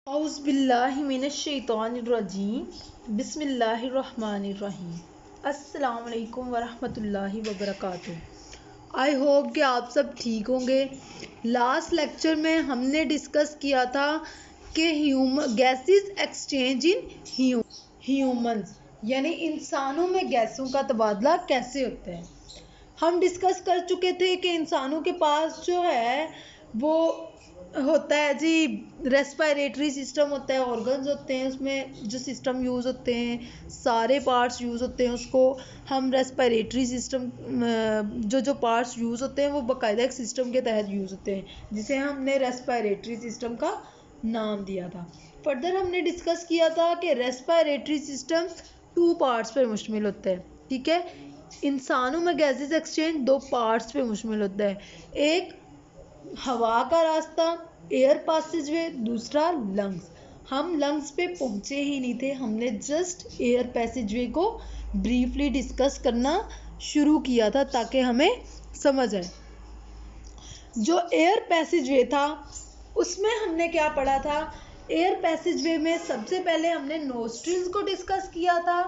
औज़ुबिल्लाहिमिनश्शैतानिर्रजीम बिस्मिल्लाहिर्रहमानिर्रहीम अस्सलाम वालेकुम वरहमतुल्लाहि वबरकातुहू। आई होप कि आप सब ठीक होंगे। लास्ट लेक्चर में हमने डिस्कस किया था कि गैसेस एक्सचेंज इन ह्यूमंस यानी इंसानों में गैसों का तबादला कैसे होता है। हम डिस्कस कर चुके थे कि इंसानों के पास जो है वो होता है जी रेस्पिरेटरी सिस्टम होता है, ऑर्गन्स होते हैं, उसमें जो सिस्टम यूज़ होते हैं, सारे पार्ट्स यूज़ होते हैं, उसको हम रेस्पिरेटरी सिस्टम जो पार्ट्स यूज़ होते हैं वो बाकायदा एक सिस्टम के तहत यूज़ होते हैं जिसे हमने रेस्पिरेटरी सिस्टम का नाम दिया था। फर्दर हमने डिस्कस किया था कि रेस्पिरेटरी सिस्टम 2 पार्ट्स पर मुश्तमिल होता है। ठीक है, इंसानों में गैसेस एक्सचेंज 2 पार्ट्स पे मुश्तमिल होता है, एक हवा का रास्ता एयर पैसेजवे, दूसरा लंग्स। हम लंग्स पे पहुंचे ही नहीं थे, हमने जस्ट एयर पैसेजवे को ब्रीफली डिस्कस करना शुरू किया था ताकि हमें समझ आए। जो एयर पैसेजवे था उसमें हमने क्या पढ़ा था। एयर पैसेजवे में सबसे पहले हमने नोस्ट्रिल्स को डिस्कस किया था,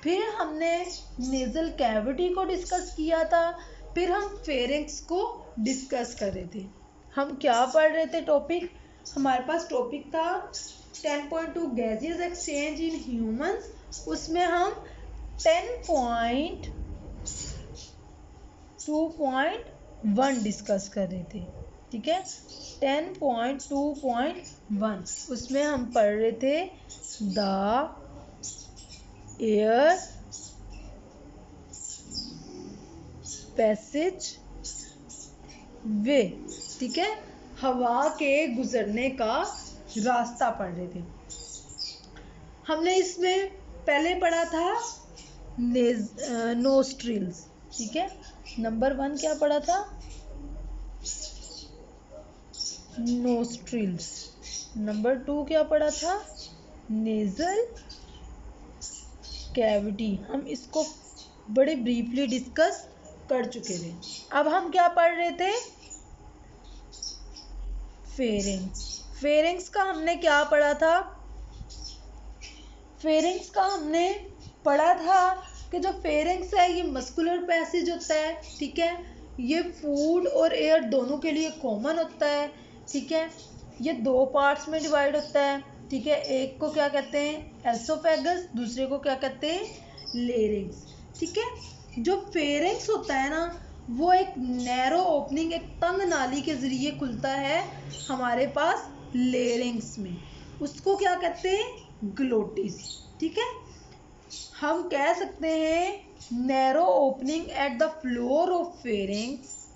फिर हमने नेजल कैविटी को डिस्कस किया था, फिर हम फेरिंक्स को डिस्कस कर रहे थे। हम क्या पढ़ रहे थे टॉपिक, हमारे पास टॉपिक था 10.2 गैसेस एक्सचेंज इन ह्यूमंस। उसमें हम 10.2.1 डिस्कस कर रहे थे। ठीक है, 10.2.1 उसमें हम पढ़ रहे थे द एयर पैसेज वे। ठीक है, हवा के गुजरने का रास्ता पढ़ रहे थे। हमने इसमें पहले पढ़ा था नोस्ट्रिल्स। ठीक है, नंबर 1 क्या पढ़ा था, नोस्ट्रिल्स। नंबर 2 क्या पढ़ा था, नेजल कैविटी। हम इसको बड़े ब्रीफली डिस्कस कर चुके थे। अब हम क्या पढ़ रहे थे, फेरिंग्स। फेरिंग्स का हमने क्या पढ़ा था, फेरिंग्स का हमने पढ़ा था कि जो फेरिंग्स है ये मस्कुलर पैसेज होता है। ठीक है, ये फूड और एयर दोनों के लिए कॉमन होता है। ठीक है, ये 2 पार्ट्स में डिवाइड होता है। ठीक है, एक को क्या कहते हैं एसोफेगस, दूसरे को क्या कहते हैं लेरिंग्स। ठीक है, जो फेरिंग्स होता है ना वो एक नैरो ओपनिंग, एक तंग नाली के ज़रिए खुलता है हमारे पास लेरिंग्स में, उसको क्या कहते हैं ग्लोटिस। ठीक है, हम कह सकते हैं narrow opening at the floor of pharynx,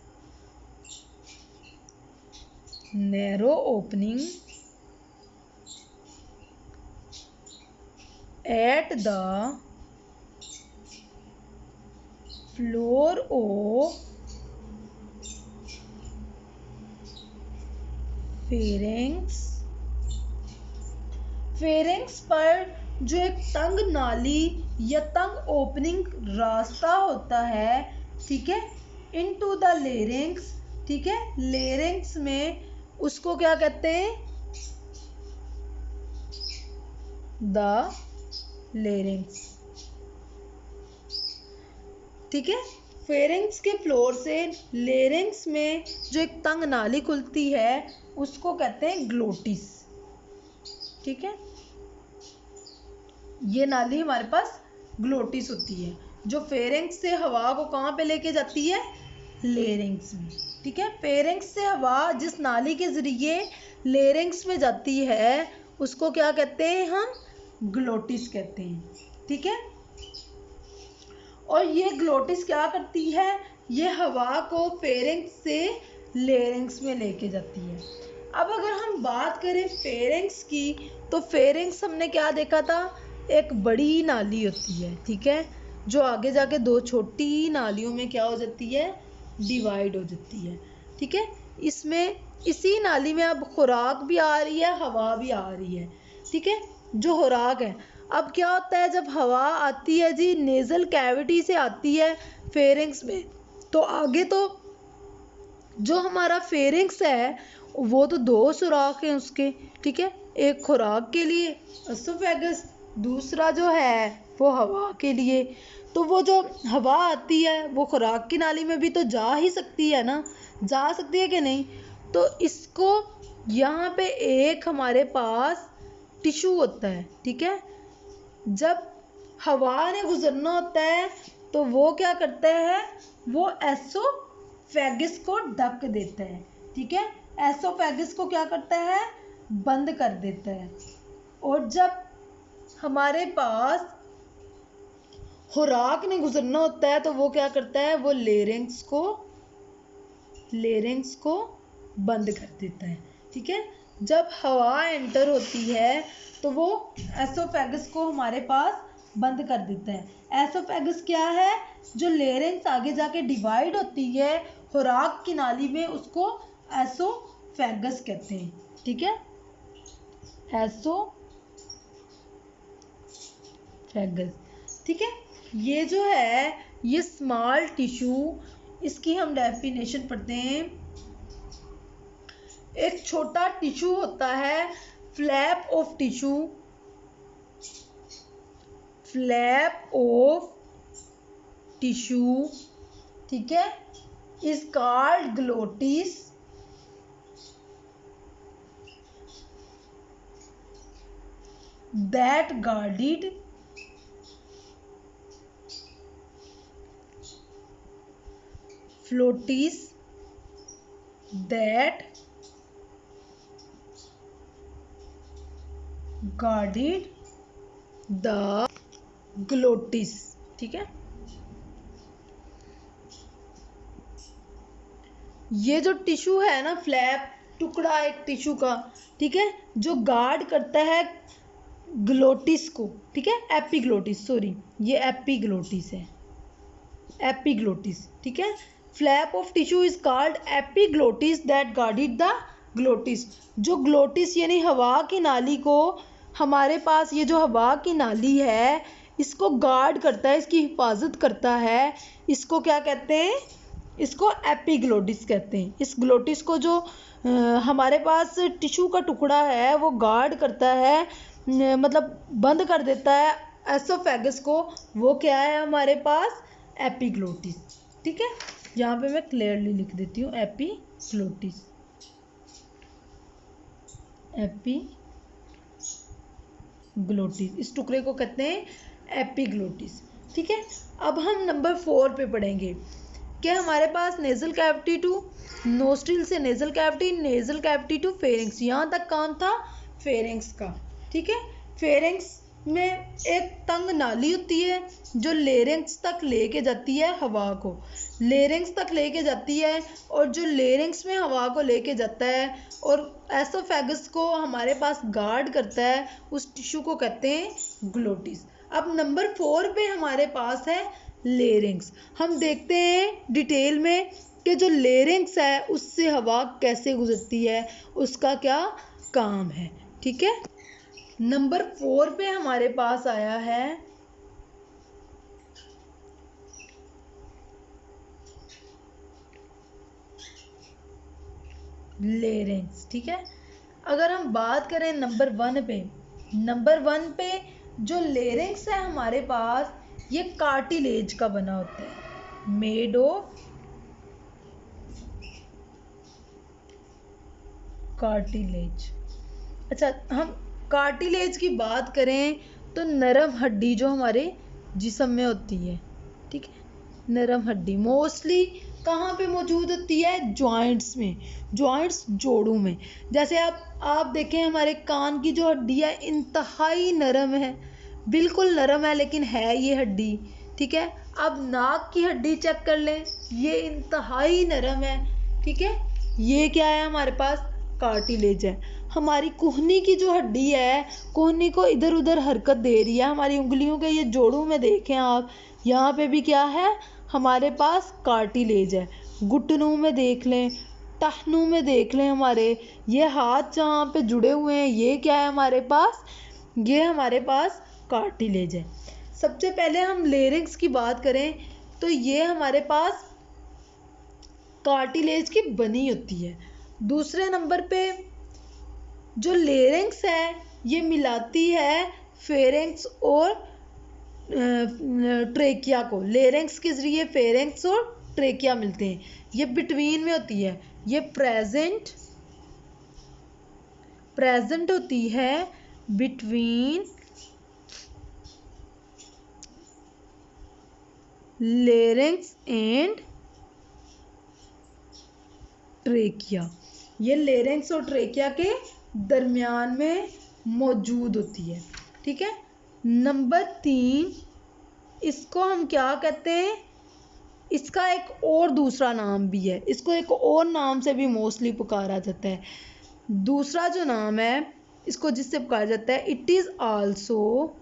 narrow opening at the floor of pharynx. Pharynx पर जो एक तंग नाली या तंग ओपनिंग रास्ता होता है, ठीक है, इनटू द लेरिंग्स। ठीक है, लेरिंग्स में उसको क्या कहते हैं द लेरिंग्स। ठीक है, फेरिंग्स के फ्लोर से लेरिंग्स में जो एक तंग नाली खुलती है उसको कहते हैं ग्लोटिस। ठीक है, ये नाली हमारे पास ग्लोटिस होती है जो फेरिंग्स से हवा को कहाँ पे लेके जाती है, लेरिंग्स में। ठीक है, फेरिंग्स से हवा जिस नाली के जरिए लेरिंग्स में जाती है उसको क्या कहते हैं हम, ग्लोटिस कहते हैं। ठीक है, और ये ग्लोटिस क्या करती है, ये हवा को फेरिंग्स से लेरिंग्स में लेके जाती है। अब अगर हम बात करें फेरिंग्स की तो फेरिंग्स हमने क्या देखा था, एक बड़ी नाली होती है। ठीक है, जो आगे जाके 2 छोटी नालियों में क्या हो जाती है, डिवाइड हो जाती है। ठीक है, इसमें इसी नाली में अब खुराक भी आ रही है, हवा भी आ रही है। ठीक है, जो खुराक है, अब क्या होता है जब हवा आती है जी नेजल कैविटी से आती है फेरिंग्स में, तो आगे तो जो हमारा फेरिंग्स है वो तो दो सुराख हैं उसके, ठीक है, एक खुराक के लिए एसोफेगस, दूसरा जो है वो हवा के लिए। तो वो जो हवा आती है वो खुराक की नाली में भी तो जा ही सकती है ना, जा सकती है कि नहीं। तो इसको यहाँ पे एक हमारे पास टिश्यू होता है, ठीक है, जब हवा ने गुजरना होता है तो वो क्या करता है, वो एसोफेगस को ढक देता है, ठीक है, एसोफेगस को क्या करता है, बंद कर देता है। और जब हमारे पास खुराक ने गुजरना होता है तो वो क्या करता है, वो लेरिंग्स को बंद कर देता है, ठीक है। जब हवा एंटर होती है तो वो एसोफेगस को हमारे पास बंद कर देता है। एसोफेगस क्या है, जो लेरिंग्स आगे जाके डिवाइड होती है खुराक की नाली में, उसको एसोफेगस कहते हैं, ठीक है, एसोफेगस, ठीक है। ये जो है ये स्मॉल टिश्यू, इसकी हम डेफिनेशन पढ़ते हैं। एक छोटा टिश्यू होता है, फ्लैप ऑफ टिश्यू, ठीक है, is called glottis, that guarded flotis that guarded the glotis, ठीक है। ये जो टिश्यू है ना, फ्लैप टुकड़ा एक टिश्यू का, ठीक है, जो गार्ड करता है ग्लोटिस को, ठीक है, एपिग्लोटिस, सॉरी ये एपिग्लोटिस है, एपिग्लोटिस, ठीक है। Flap of tissue is called epiglottis that guarded the glottis. जो ग्लोटिस यानी हवा की नाली को, हमारे पास ये जो हवा की नाली है इसको गार्ड करता है, इसकी हिफाजत करता है, इसको क्या कहते हैं, इसको एपिग्लोटिस कहते हैं। इस ग्लोटिस को जो हमारे पास टिश्यू का टुकड़ा है वो गार्ड करता है, मतलब बंद कर देता है एसोफेगस को, वो क्या है हमारे पास, एपिग्लोटिस, ठीक है। यहाँ पे मैं क्लियरली लिख देती हूँ एपिग्लोटिस, इस टुकड़े को कहते हैं एपिग्लोटिस, ठीक है। अब हम नंबर 4 पे पढ़ेंगे कि हमारे पास नेजल कैविटी टू नोस्ट्रिल से नेजल कैविटी टू फेरिंग्स, यहाँ तक काम था फेरिंग्स का, ठीक है। फेरिंग्स में एक तंग नाली होती है जो लेरिंग्स तक लेके जाती है हवा को, लेरिंग्स तक लेके जाती है, और जो लेरिंग्स में हवा को लेके जाता है और एसोफेगस को हमारे पास गार्ड करता है, उस टिश्यू को कहते हैं ग्लोटिस। अब नंबर 4 पे हमारे पास है लेरिंग्स। हम देखते हैं डिटेल में कि जो लेरिंग्स है उससे हवा कैसे गुजरती है, उसका क्या काम है, ठीक है। नंबर 4 पे हमारे पास आया है लेरिंग्स, ठीक है। अगर हम बात करें नंबर 1 पे जो लेरिंग्स है हमारे पास, ये कार्टिलेज का बना होता है, मेड ऑफ कार्टिलेज। अच्छा, हम कार्टिलेज की बात करें तो नरम हड्डी जो हमारे जिस्म में होती है, ठीक है, नरम हड्डी मोस्टली कहाँ पे मौजूद होती है, जॉइंट्स में, जॉइंट्स जोड़ों में। जैसे आप देखें हमारे कान की जो हड्डी है इंतहाई नरम है, बिल्कुल नरम है, लेकिन है ये हड्डी, ठीक है। अब नाक की हड्डी चेक कर लें, ये इंतहाई नरम है, ठीक है, ये क्या है हमारे पास, कार्टिलेज है। हमारी कोहनी की जो हड्डी है, कोहनी को इधर उधर हरकत दे रही है, हमारी उंगलियों के ये जोड़ों में देखें आप, यहाँ पे भी क्या है हमारे पास, कार्टिलेज है। घुटनों में देख लें, टहनों में देख लें, हमारे ये हाथ जहाँ पे जुड़े हुए हैं, ये क्या है हमारे पास, ये हमारे पास कार्टिलेज है। सबसे पहले हम लेरिंग्स की बात करें तो ये हमारे पास कार्टिलेज की बनी होती है। दूसरे नंबर पे जो लेरिंग्स है ये मिलाती है फेरेंक्स और ट्रेकिया को। लेरिंग्स के जरिए फेरेंक्स और ट्रेकिया मिलते हैं, ये बिटवीन में होती है, ये प्रेजेंट होती है बिटवीन लेरिंग्स एंड ट्रेकिया। ये लेरिंग्स और ट्रेकिया के दरमियान में मौजूद होती है। ठीक है। नंबर 3, इसको हम क्या कहते हैं, इसका एक और दूसरा नाम भी है, इसको एक और नाम से भी मोस्टली पुकारा जाता है। दूसरा जो नाम है इसको जिससे पुकारा जाता है, it is also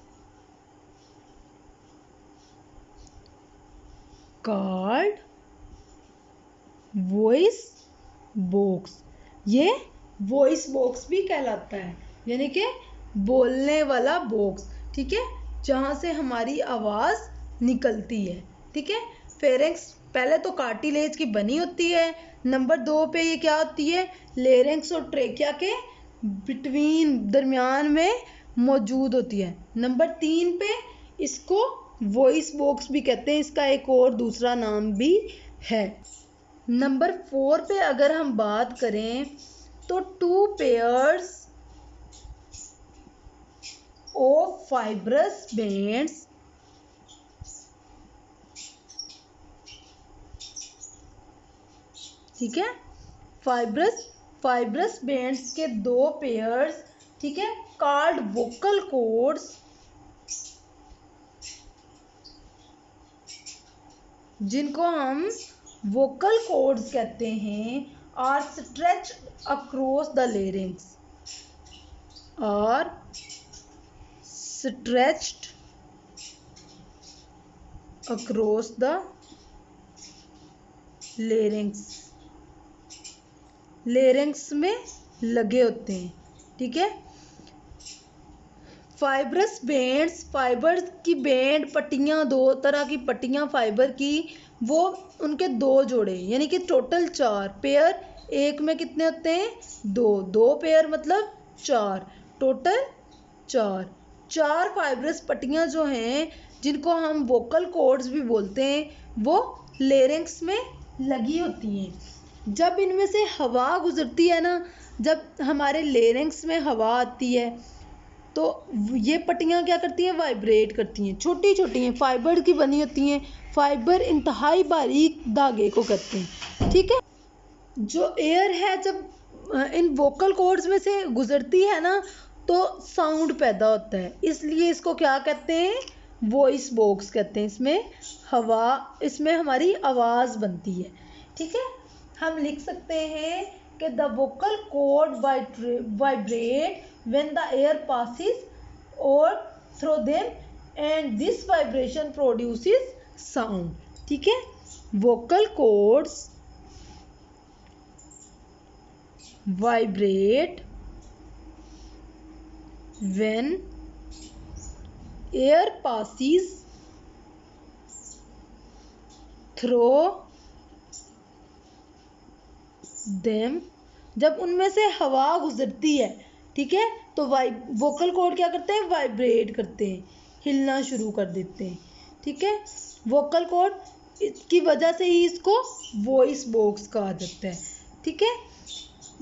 called voice box. ये वॉइस बॉक्स भी कहलाता है, यानी कि बोलने वाला बॉक्स। ठीक है, जहाँ से हमारी आवाज़ निकलती है। ठीक है। फेरेंक्स पहले तो कार्टिलेज की बनी होती है। नंबर 2 पे ये क्या होती है, लेरिंक्स और ट्रेकिया के बिटवीन दरमियान में मौजूद होती है। नंबर 3 पे इसको वॉइस बॉक्स भी कहते हैं, इसका एक और दूसरा नाम भी है। नंबर 4 पे अगर हम बात करें तो 2 पेयर्स ऑफ फाइब्रस बैंड्स ठीक है, फाइब्रस बैंड्स के 2 पेयर्स, ठीक है, कॉल्ड वोकल कॉर्ड्स, जिनको हम वोकल कॉर्ड्स कहते हैं, are stretched across the larynx, are stretched across the larynx में लगे होते हैं। ठीक है। फाइब्रस बैंड्स, फाइबर की बैंड पट्टियाँ, 2 तरह की पट्टियाँ फाइबर की, वो उनके 2 जोड़े, यानी कि टोटल 4 पेयर। एक में कितने होते हैं, 2 पेयर मतलब 4, टोटल 4 फाइब्रस पट्टियाँ जो हैं, जिनको हम वोकल कॉर्ड्स भी बोलते हैं, वो लेरिंग्स में लगी होती हैं। जब इनमें से हवा गुजरती है ना, जब हमारे लेरिंग्स में हवा आती है तो ये पट्टियाँ क्या करती हैं, वाइब्रेट करती हैं, छोटी छोटी हैं, फाइबर की बनी होती हैं। फाइबर इंतहाई बारीक धागे को करते हैं। ठीक है। जो एयर है जब इन वोकल कॉर्ड्स में से गुजरती है ना, तो साउंड पैदा होता है, इसलिए इसको क्या कहते हैं, वॉइस बॉक्स कहते हैं। इसमें हमारी आवाज़ बनती है। ठीक है। हम लिख सकते हैं कि the vocal cord vibrate when the air passes or through them and this vibration produces sound. ठीक है। vocal cords vibrate when air passes through them, जब उनमें से हवा गुजरती है, ठीक है, तो वोकल कॉर्ड क्या करते हैं, वाइब्रेट करते हैं, हिलना शुरू कर देते हैं। ठीक है। वोकल कॉर्ड की वजह से ही इसको वॉइस बॉक्स कहा जाता है। ठीक है।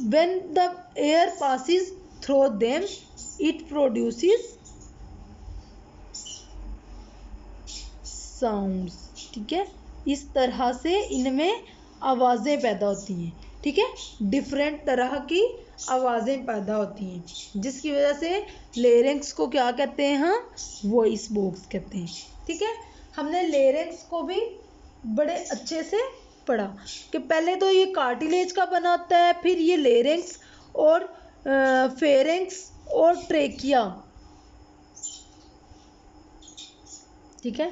When the air passes through them it produces sounds. ठीक है। इस तरह से इनमें आवाज़ें पैदा होती हैं। ठीक है। डिफरेंट तरह की आवाज़ें पैदा होती हैं, जिसकी वजह से लेरिंग्स को क्या कहते हैं, हाँ, वॉइस बॉक्स कहते हैं। ठीक है। हमने लेरिंग्स को भी बड़े अच्छे से पढ़ा कि पहले तो ये कार्टिलेज का बना होता है, फिर ये लेरिंग्स और फेरिंक्स और ट्रेकिया। ठीक है।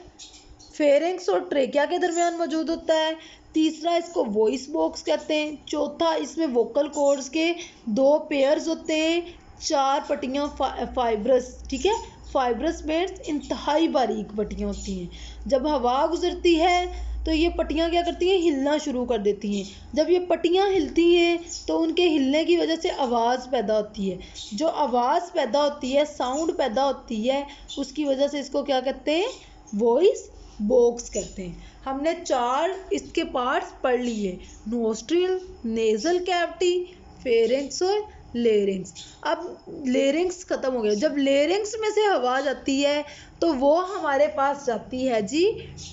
फेरिंक्स और ट्रेकिया के दरमियान मौजूद होता है। तीसरा, इसको वॉइस बॉक्स कहते हैं। चौथा, इसमें वोकल कॉर्ड्स के 2 पेयर्स होते हैं, 4 पट्टियाँ फाइब्रस। ठीक है। फाइब्रस बैंड्स इंतहाई बारीक पट्टियाँ होती हैं, जब हवा गुजरती है तो ये पट्टियाँ क्या करती हैं, हिलना शुरू कर देती हैं। जब ये पट्टियाँ हिलती हैं तो उनके हिलने की वजह से आवाज़ पैदा होती है। जो आवाज़ पैदा होती है, साउंड पैदा होती है, उसकी वजह से इसको क्या कहते हैं, वॉइस बॉक्स कहते हैं। हमने 4 इसके पार्ट्स पढ़ लिए, नोस्ट्रिल, नेजल कैविटी, फेरेंक्स और लेरिंग्स। अब लेरिंग्स खत्म हो गया। जब लेरिंग्स में से हवा जाती है तो वो हमारे पास जाती है जी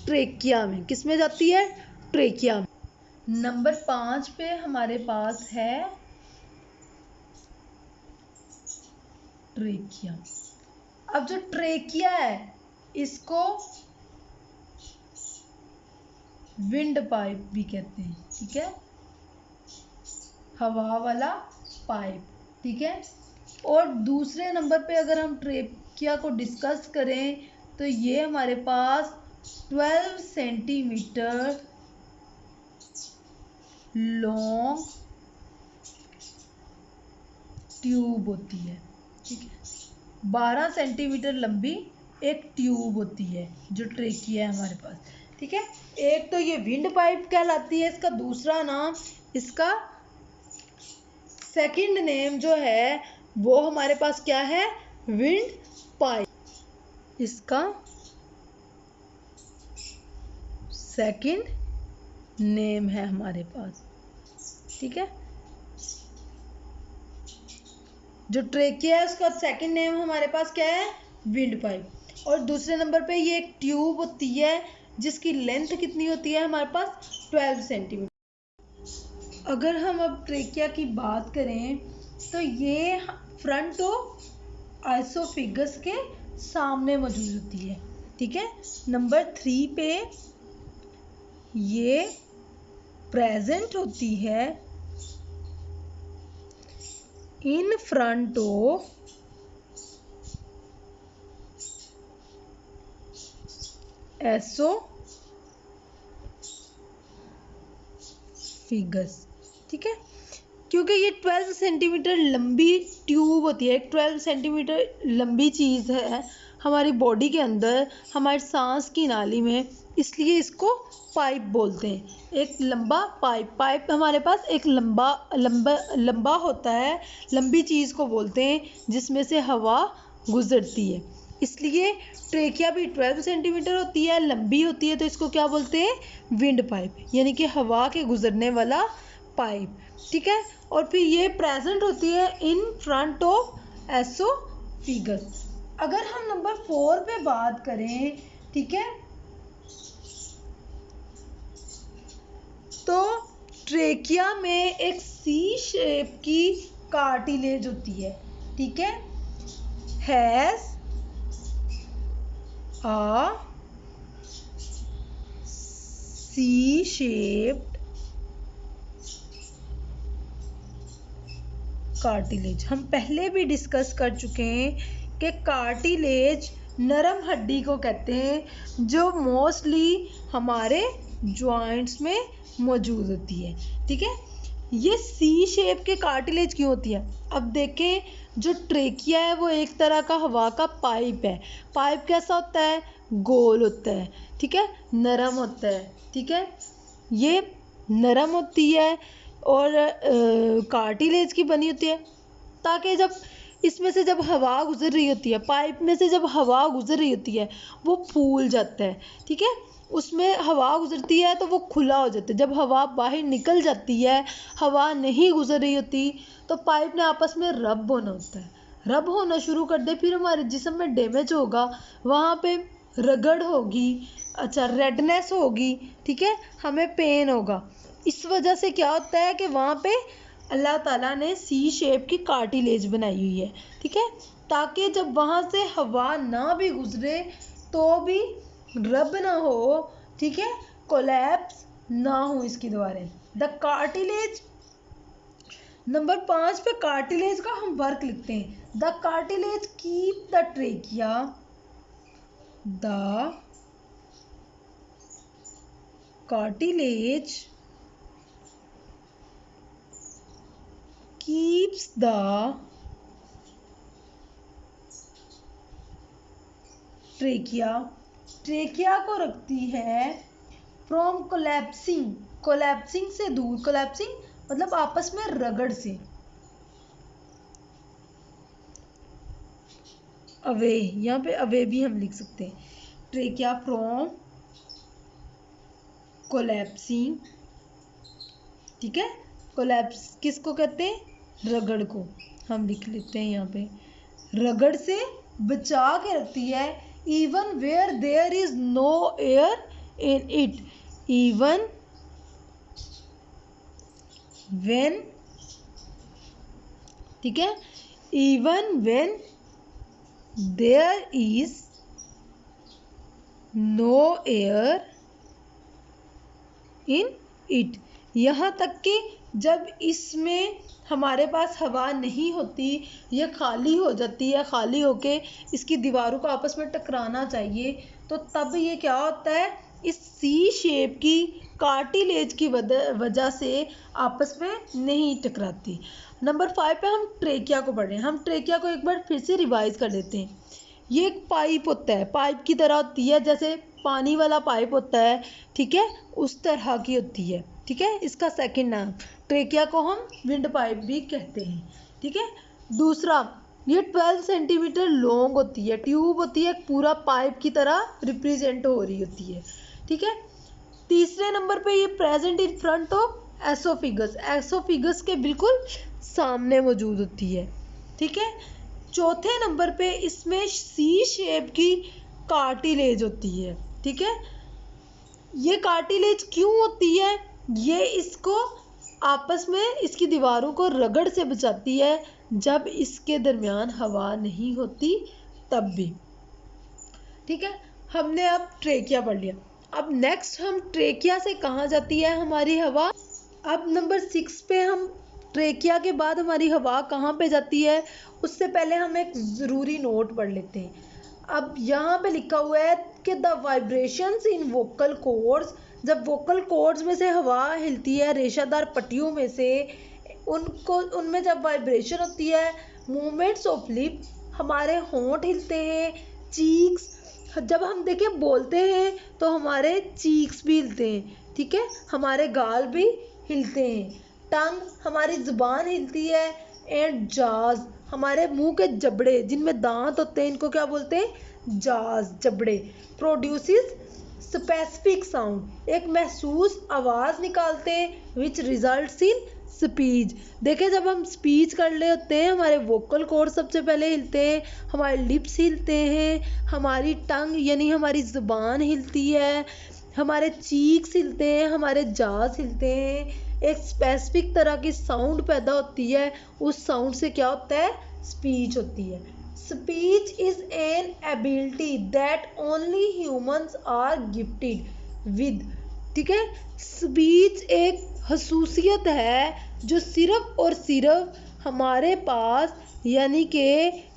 ट्रेकिया में। किस में जाती है, ट्रेकिया में। नंबर 5 पे हमारे पास है ट्रेकिया। अब जो ट्रेकिया है इसको विंड पाइप भी कहते हैं, ठीक है, हवा वाला पाइप, ठीक है। और दूसरे नंबर पे अगर हम ट्रेकिया को डिस्कस करें तो ये हमारे पास 12 सेंटीमीटर लॉन्ग ट्यूब होती है, ठीक है। 12 सेंटीमीटर लंबी एक ट्यूब होती है जो ट्रेकिया है हमारे पास, ठीक है। एक तो ये विंड पाइप कहलाती है इसका, दूसरा नाम इसका सेकंड नेम जो है वो हमारे पास क्या है, विंड पाइप। इसका सेकंड नेम है हमारे पास, ठीक है। जो ट्रेकिया है उसका सेकंड नेम हमारे पास क्या है, विंड पाइप। और दूसरे नंबर पे ये एक ट्यूब होती है जिसकी लेंथ कितनी होती है हमारे पास, 12 सेंटीमीटर। अगर हम अब ट्रेकिया की बात करें तो ये फ्रंट ऑफ आइसोफिगस के सामने मौजूद होती है, ठीक है। नंबर 3 पे ये प्रेजेंट होती है इन फ्रंट ऑफ एसोफिगस, ठीक है। क्योंकि ये 12 सेंटीमीटर लंबी ट्यूब होती है, एक 12 सेंटीमीटर लंबी चीज़ है हमारी बॉडी के अंदर, हमारी सांस की नाली में, इसलिए इसको पाइप बोलते हैं। एक लंबा पाइप हमारे पास एक लंबा होता है, लंबी चीज़ को बोलते हैं जिसमें से हवा गुजरती है। इसलिए ट्रेकिया भी 12 सेंटीमीटर होती है, लंबी होती है, तो इसको क्या बोलते हैं, विंड पाइप, यानी कि हवा के गुजरने वाला पाइप, ठीक है। और फिर ये प्रेजेंट होती है इन फ्रंट ऑफ एसोफिगस। अगर हम नंबर 4 पे बात करें, ठीक है, तो ट्रेकिया में एक सी शेप की कार्टिलेज होती है, ठीक है, has a C shaped cartilage. हम पहले भी डिस्कस कर चुके हैं कि कार्टिलेज नरम हड्डी को कहते हैं जो मोस्टली हमारे जॉइंट्स में मौजूद होती है, ठीक है। ये सी शेप के कार्टिलेज क्यों होती है, अब देखें, जो ट्रेकिया है वो एक तरह का हवा का पाइप है। पाइप कैसा होता है, गोल होता है, ठीक है, नरम होता है, ठीक है। ये नरम होती है और कार्टिलेज की बनी होती है, ताकि जब इसमें से जब हवा गुजर रही होती है, पाइप में से जब हवा गुजर रही होती है वो फूल जाता है, ठीक है। उसमें हवा गुजरती है तो वो खुला हो जाता है। जब हवा बाहर निकल जाती है, हवा नहीं गुजर रही होती, तो पाइप ने आपस में रब होना होता है, रब होना शुरू कर दे, फिर हमारे जिस्म में डैमेज होगा, वहाँ पे रगड़ होगी, अच्छा रेडनेस होगी, ठीक है, हमें पेन होगा। इस वजह से क्या होता है कि वहाँ पे अल्लाह ताला ने सी शेप की कार्टिलेज बनाई हुई है, ठीक है, ताकि जब वहाँ से हवा ना भी गुजरे तो भी रब ना हो, ठीक है, कोलैप्स ना हो इसकी दीवारें। द कार्टिलेज, नंबर 5 पे कार्टिलेज का हम वर्क लिखते हैं। The cartilage keep the trachea, the cartilage keeps the trachea, trachea को रखती है फ्रॉम कोलैप्सिंग, कोलैप्सिंग से दूर, कोलैप्सिंग मतलब आपस में रगड़ से, अवे, यहाँ पे अवे भी हम लिख सकते हैं, ट्रेकिया फ्रॉम कोलैप्सिंग, ठीक है। कोलैप्स किसको कहते हैं? रगड़ को, हम लिख लेते हैं यहाँ पे, रगड़ से बचा के रखती है, even where there is no air in it, even when, ठीक है, even when there is no air in it, यहाँ तक कि जब इसमें हमारे पास हवा नहीं होती, यह खाली हो जाती है, खाली होके इसकी दीवारों को आपस में टकराना चाहिए, तो तब ये क्या होता है, इस सी शेप की कार्टिलेज की वजह से आपस में नहीं टकराती। नंबर 5 पे हम ट्रेकिया को पढ़ रहे हैं। हम ट्रेकिया को एक बार फिर से रिवाइज कर लेते हैं। ये एक पाइप होता है, पाइप की तरह होती है, जैसे पानी वाला पाइप होता है, ठीक है, उस तरह की होती है, ठीक है। इसका सेकंड नाम, ट्रेकिया को हम विंड पाइप भी कहते हैं, ठीक है। दूसरा, ये 12 सेंटीमीटर लॉन्ग होती है, ट्यूब होती है, पूरा पाइप की तरह रिप्रेजेंट हो रही होती है, ठीक है। तीसरे नंबर पे ये present in front of oesophagus, oesophagus के बिल्कुल सामने मौजूद होती है, ठीक है। चौथे नंबर पे इसमें सी शेप की कार्टिलेज होती है, ठीक है। ये कार्टिलेज क्यों होती है? ये इसको आपस में, इसकी दीवारों को रगड़ से बचाती है, जब इसके दरमियान हवा नहीं होती तब भी, ठीक है। हमने अब ट्रेकिया पढ़ लिया। अब नेक्स्ट हम ट्रेकिया से कहाँ जाती है हमारी हवा। अब नंबर 6 पे हम ट्रेकिया के बाद हमारी हवा कहाँ पे जाती है, उससे पहले हम एक ज़रूरी नोट पढ़ लेते हैं। अब यहाँ पे लिखा हुआ है कि the vibrations in vocal cords, जब वोकल कॉर्ड्स में से हवा हिलती है रेशादार पट्टियों में से, उनमें जब वाइब्रेशन होती है, मूवमेंट्स ऑफ लिप, हमारे होंठ हिलते हैं, चीक्स, जब हम देखें बोलते हैं तो हमारे चीक्स भी हिलते हैं, ठीक है, हमारे गाल भी हिलते हैं, टंग, हमारी जुबान हिलती है, एंड जाज, हमारे मुंह के जबड़े जिनमें दांत होते हैं, इनको क्या बोलते हैं? जाज, जबड़े, प्रोड्यूसेस स्पेसिफिक साउंड, एक महसूस आवाज़ निकालते हैं, विच रिजल्ट्स इन स्पीच। देखें, जब हम स्पीच कर रहे होते हैं, हमारे वोकल कॉर्ड सबसे पहले हिलते हैं, हमारे लिप्स हिलते हैं, हमारी टंग यानी हमारी ज़ुबान हिलती है, हमारे चीक्स हिलते हैं, हमारे जाज हिलते हैं, एक स्पेसिफिक तरह की साउंड पैदा होती है, उस साउंड से क्या होता है? स्पीच होती है। Speech is an ability that only humans are gifted with, ठीक है। स्पीच एक खसूसियत है जो सिर्फ और सिर्फ हमारे पास यानी कि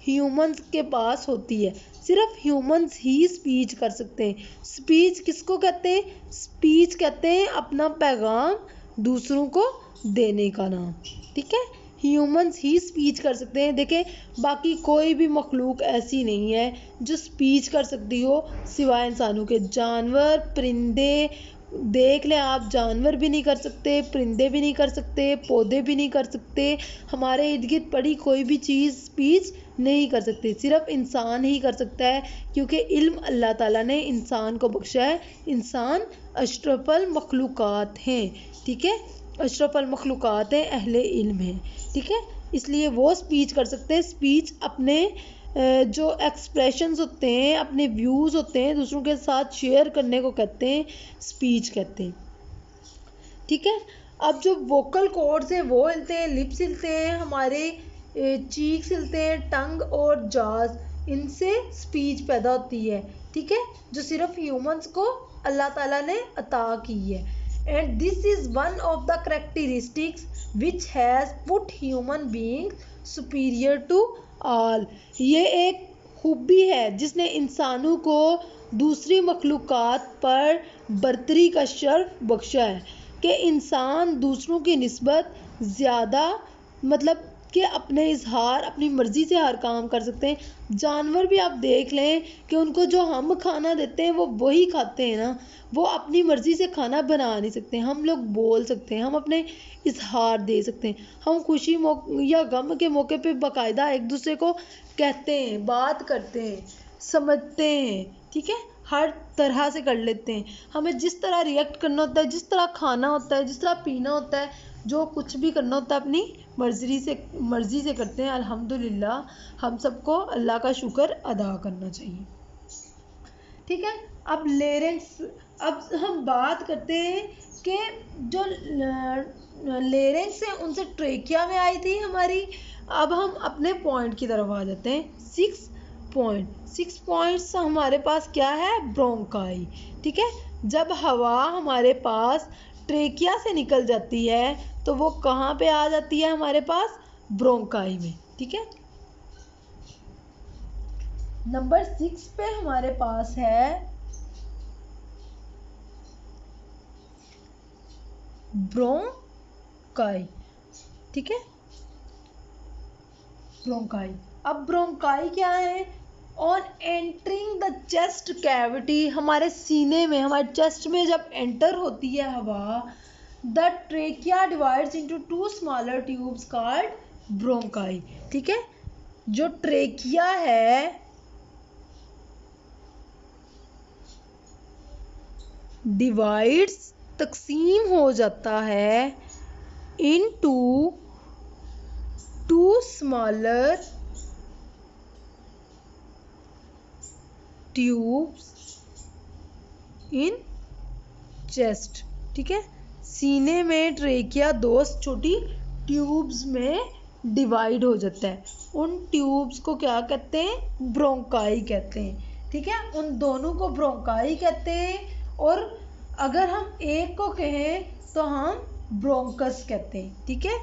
ह्यूमंस के पास होती है, सिर्फ ह्यूमंस ही स्पीच कर सकते हैं। स्पीच किसको कहते हैं? स्पीच कहते हैं अपना पैगाम दूसरों को देने का नाम, ठीक है। ह्यूमंस ही स्पीच कर सकते हैं। देखें, बाकी कोई भी मखलूक ऐसी नहीं है जो स्पीच कर सकती हो सिवाय इंसानों के। जानवर, परिंदे, देख लें आप, जानवर भी नहीं कर सकते, परिंदे भी नहीं कर सकते, पौधे भी नहीं कर सकते, हमारे इर्द गिर्द पड़ी कोई भी चीज़ स्पीच नहीं कर सकती, सिर्फ इंसान ही कर सकता है, क्योंकि इल्म अल्लाह ताला ने इंसान को बख्शा है। इंसान अशरफुल मखलूक़ात हैं, ठीक है, अशरफुल मखलूक़ात हैं, अहले इल्म हैं, ठीक है, इसलिए वो स्पीच कर सकते हैं। स्पीच अपने जो एक्सप्रेशंस होते हैं, अपने व्यूज़ होते हैं, दूसरों के साथ शेयर करने को कहते हैं, स्पीच कहते हैं, ठीक है। अब जो वोकल कॉर्ड्स हैं वो हिलते हैं, लिप्स हिलते हैं, हमारे चीक्स हिलते हैं, टंग और जाज, इनसे स्पीच पैदा होती है, ठीक है, जो सिर्फ ह्यूमंस को अल्लाह ताला ने अता की है। And this is one of the characteristics which has put human beings superior to all, ये एक खूबी है जिसने इंसानों को दूसरी मखलूक़ात पर बरतरी का शर्फ बख्शा है, कि इंसान दूसरों की निस्बत ज़्यादा मतलब कि अपने इजहार अपनी मर्ज़ी से हर काम कर सकते हैं। जानवर भी आप देख लें कि उनको जो हम खाना देते हैं वो वही खाते हैं ना, वो अपनी मर्ज़ी से खाना बना नहीं सकते। हम लोग बोल सकते हैं, हम अपने इजहार दे सकते हैं, हम खुशी या गम के मौके पे बाकायदा एक दूसरे को कहते हैं, बात करते हैं, समझते हैं, ठीक है, हर तरह से कर लेते हैं। हमें जिस तरह रिएक्ट करना होता है, जिस तरह खाना होता है, जिस तरह पीना होता है, जो कुछ भी करना होता है अपनी मर्ज़ी से करते हैं। अल्हम्दुलिल्लाह हम सबको अल्लाह का शुक्र अदा करना चाहिए, ठीक है। अब लेरेंक्स, अब हम बात करते हैं कि जो लेरेंक्स है उनसे ट्रेकिया में आई थी हमारी। अब हम अपने पॉइंट की तरफ आ जाते हैं। 6 पॉइंट्स हमारे पास क्या है, ब्रोंकाई, ठीक है। जब हवा हमारे पास ट्रेकिया से निकल जाती है तो वो कहाँ पे आ जाती है हमारे पास, ब्रोंकाई में, ठीक है। नंबर 6 पे हमारे पास है ब्रोंकाई, ठीक है, ब्रोंकाई। अब ब्रोंकाई क्या है, on entering the chest cavity, हमारे सीने में, हमारे चेस्ट में जब एंटर होती है हवा, the trachea divides into 2 smaller tubes called bronchi, ठीक है। जो ट्रेकिया है डिवाइड्स, तकसीम हो जाता है into 2 smaller tubes in chest, ठीक है। सीने में ट्रेकिया 2 छोटी ट्यूब्स में डिवाइड हो जाता है। उन ट्यूब्स को क्या कहते हैं, ब्रोंकाई कहते हैं, ठीक है। उन दोनों को ब्रोंकाई कहते हैं। और अगर हम एक को कहें तो हम ब्रोंकस कहते हैं, ठीक है।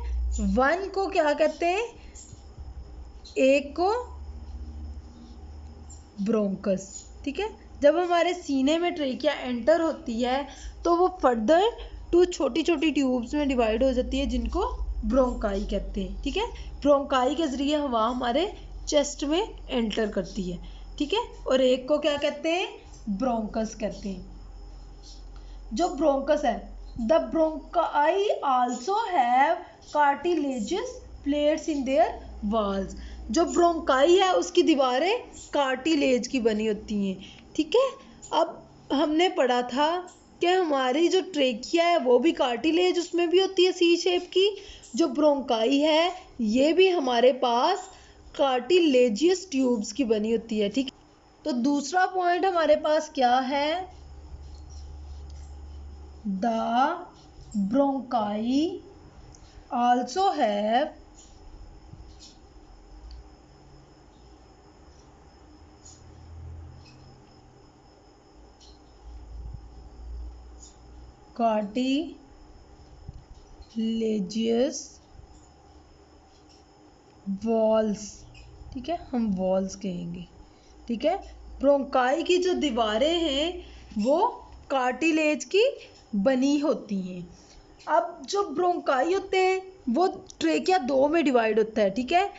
1 को क्या कहते हैं, एक को ब्रोंकस, ठीक है। जब हमारे सीने में ट्रेकिया एंटर होती है तो वो फर्दर 2 छोटी छोटी ट्यूब्स में डिवाइड हो जाती है जिनको ब्रोंकाई कहते हैं, ठीक है। ब्रोंकाई के जरिए हवा हमारे चेस्ट में एंटर करती है, ठीक है। और एक को क्या कहते हैं, ब्रोंकस कहते हैं। जो ब्रोंकस है, the bronchi also have cartilaginous plates in their walls. जो ब्रोंकाई है उसकी दीवारें कार्टिलेज की बनी होती हैं, ठीक है। अब हमने पढ़ा था कि हमारी जो ट्रेकिया है वो भी कार्टिलेज उसमें भी होती है सी शेप की। जो ब्रोंकाई है ये भी हमारे पास कार्टिलेजियस ट्यूब्स की बनी होती है, ठीक है। तो दूसरा पॉइंट हमारे पास क्या है, the bronchi also have cartilaginous walls, ठीक है, हम वॉल्स कहेंगे, ठीक है। ब्रोंकाई की जो दीवारें हैं वो कार्टिलेज की बनी होती हैं। अब जो ब्रोंकाई होते हैं वो ट्रेकिया 2 में डिवाइड होता है, ठीक है।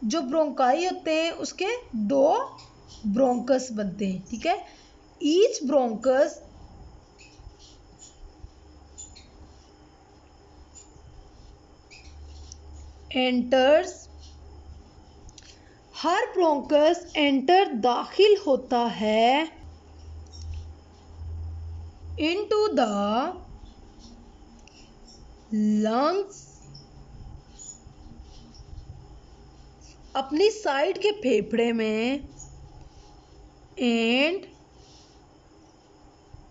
जो ब्रोंकाई होते हैं उसके 2 ब्रोंकस बनते हैं, ठीक है। ईच ब्रोंकस एंटर्स, हर ब्रोंकस एंटर दाखिल होता है इनटू द लंग्स, अपनी साइड के फेफड़े में, एंड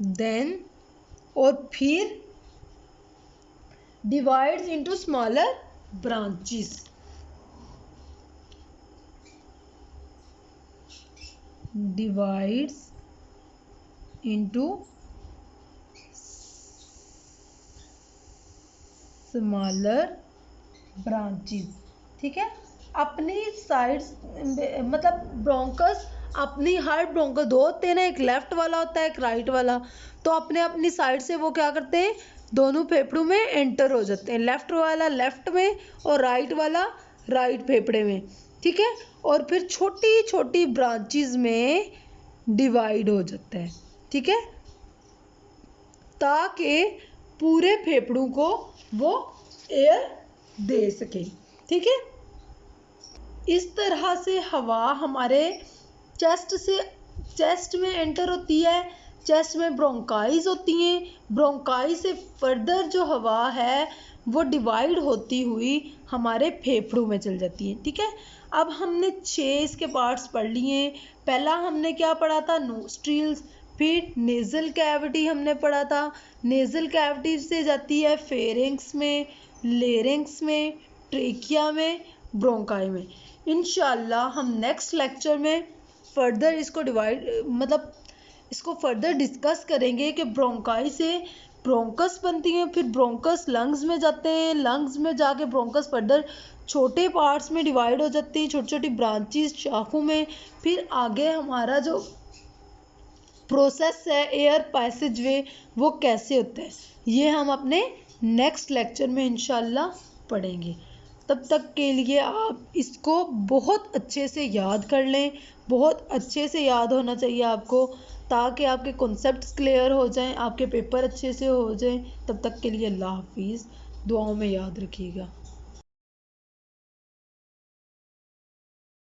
देन, और फिर divides into smaller branches, divides into smaller branches, ठीक है। अपनी साइड्स, मतलब ब्रोंकस अपनी, हर ब्रोंकस 2 होते हैं ना, एक लेफ्ट वाला होता है एक राइट वाला, तो अपने अपनी साइड से वो क्या करते हैं, दोनों फेफड़ों में एंटर हो जाते हैं। लेफ्ट वाला लेफ्ट में और राइट वाला राइट फेफड़े में, ठीक है, और फिर छोटी छोटी ब्रांचेस में डिवाइड हो जाता है, ठीक है, ताकि पूरे फेफड़ों को वो एयर दे सके, ठीक है। इस तरह से हवा हमारे चेस्ट में एंटर होती है, चेस्ट में ब्रोंकाइज होती हैं, ब्रोंकाइज से फर्दर जो हवा है वो डिवाइड होती हुई हमारे फेफड़ों में चल जाती है, ठीक है। अब हमने 6 इसके पार्ट्स पढ़ लिए। पहला हमने क्या पढ़ा था, नोस्ट्रिल्स, फिर नेज़ल कैविटी हमने पढ़ा था, नेज़ल कैविटी से जाती है फेरिंग्स में, लेरिंग्स में, ट्रेकिया में, ब्रोंकाई में। इंशाल्लाह हम नेक्स्ट लेक्चर में फर्दर इसको फर्दर डिस्कस करेंगे कि ब्रोंकाई से ब्रोंकस बनती हैं, फिर ब्रोंकस लंग्स में जाते हैं, लंग्स में जाके ब्रोंकस फर्दर छोटे पार्ट्स में डिवाइड हो जाती हैं, छोटी छोटी ब्रांचेस शाखों में, फिर आगे हमारा जो प्रोसेस है एयर पैसेज वे वो कैसे होता है, ये हम अपने नेक्स्ट लेक्चर में इंशाल्लाह पढ़ेंगे। तब तक के लिए आप इसको बहुत अच्छे से याद कर लें, बहुत अच्छे से याद होना चाहिए आपको, ताकि आपके कॉन्सेप्ट्स क्लियर हो जाएं, आपके पेपर अच्छे से हो जाएं। तब तक के लिए अल्लाह हाफिज़, दुआओं में याद रखिएगा।